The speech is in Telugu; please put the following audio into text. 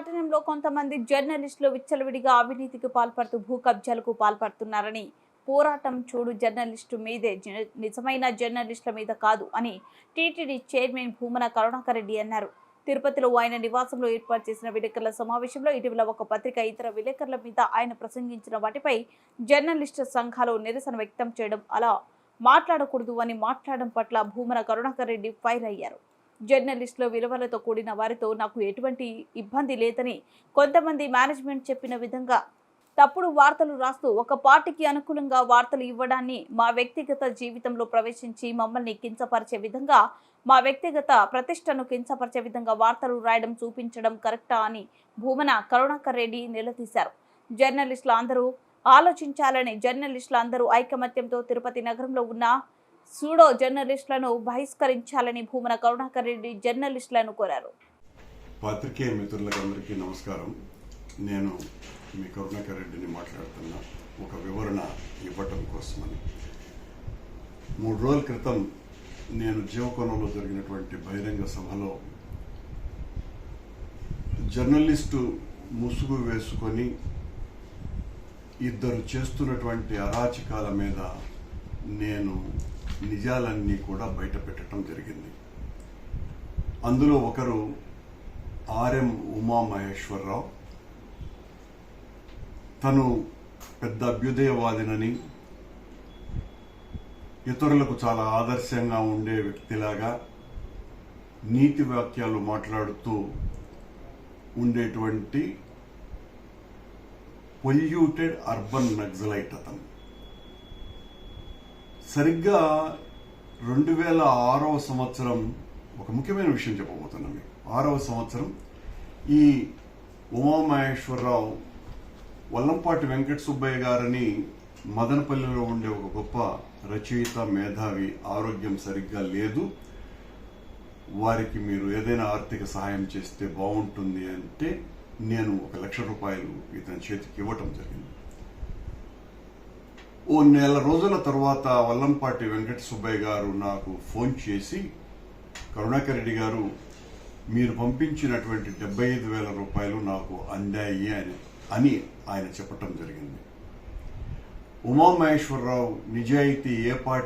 పట్టణంలో కొంతమంది జర్నలిస్టులు విచ్చలవిడిగా అవినీతికి పాల్పడుతూ భూ కబ్జాలకు పాల్పడుతున్నారని, పోరాటం చూడు జర్నలిస్టు మీదే, నిజమైన జర్నలిస్టుల మీద కాదు అని టీటీడీ చైర్మన్ భూమన కరుణాకర్ రెడ్డి అన్నారు. తిరుపతిలో ఆయన నివాసంలో ఏర్పాటు చేసిన విలేకరుల సమావేశంలో ఇటీవల ఒక పత్రిక ఇతర విలేకరుల మీద ఆయన ప్రసంగించిన వాటిపై జర్నలిస్టు సంఘాలు నిరసన వ్యక్తం చేయడం, అలా మాట్లాడకూడదు అని మాట్లాడడం పట్ల భూమన కరుణాకర్ రెడ్డి ఫైర్ అయ్యారు. జర్నలిస్టుల విలువలతో కూడిన వారితో నాకు ఎటువంటి ఇబ్బంది లేదని, కొంతమంది మేనేజ్మెంట్ చెప్పిన విధంగా తప్పుడు వార్తలు రాస్తూ ఒక పార్టీకి అనుకూలంగా వార్తలు ఇవ్వడాన్ని మా వ్యక్తిగత జీవితంలో ప్రవేశించి మమ్మల్ని కించపరిచే విధంగా, మా వ్యక్తిగత ప్రతిష్టను కించపరిచే విధంగా వార్తలు రాయడం చూపించడం కరెక్టా అని భూమన కరుణాకర్ రెడ్డి నిలదీశారు. జర్నలిస్టులు అందరూ ఆలోచించాలని, జర్నలిస్టులు అందరూ ఐకమత్యంతో తిరుపతి నగరంలో ఉన్న సూడో జర్నలిస్టులను బహిష్కరించాలని భూమన కరుణాకర్ రెడ్డి జర్నలిస్టులను కోరారు. పాత్రికేయ మిత్రులందరికీ నమస్కారం. నేను మీ కరుణాకర్ రెడ్డిని మాట్లాడుతున్నా. ఒక వివరణ ఇవ్వటం కోసమని 3 రోజుల క్రితం నేను జీవకోణంలో జరిగినటువంటి బహిరంగ సభలో జర్నలిస్టు ముసుగు వేసుకొని ఇద్దరు చేస్తున్నటువంటి అరాచకాల మీద నేను నిజాలన్నీ కూడా బయట పెట్టడం జరిగింది. అందులో ఒకరు ఆర్ఎం ఉమామహేశ్వరరావు. తను పెద్ద అభ్యుదయవాదినని, ఇతరులకు చాలా ఆదర్శంగా ఉండే వ్యక్తిలాగా నీతి వాక్యాలు మాట్లాడుతూ ఉండేటువంటి పొల్యూటెడ్ అర్బన్ నక్సలైట్ అతను. సరిగ్గా 2006వ సంవత్సరం ఒక ముఖ్యమైన విషయం చెప్పబోతున్నాను మీకు. 6వ సంవత్సరం ఈ ఉమామహేశ్వరరావు వల్లంపాటి వెంకట సుబ్బయ్య గారని మదనపల్లిలో ఉండే ఒక గొప్ప రచయిత, మేధావి, ఆరోగ్యం సరిగ్గా లేదు, వారికి మీరు ఏదైనా ఆర్థిక సహాయం చేస్తే బాగుంటుంది అంటే నేను 1 లక్ష రూపాయలు ఇతని చేతికి ఇవ్వటం జరిగింది. ఓ నెల రోజుల తర్వాత వల్లంపాటి వెంకట సుబ్బయ్య గారు నాకు ఫోన్ చేసి, కరుణాకర్ రెడ్డి గారు, మీరు పంపించినటువంటి 75,000 రూపాయలు నాకు అందాయి అని ఆయన చెప్పటం జరిగింది. ఉమామహేశ్వరరావు నిజాయితీ ఏ పార్టీ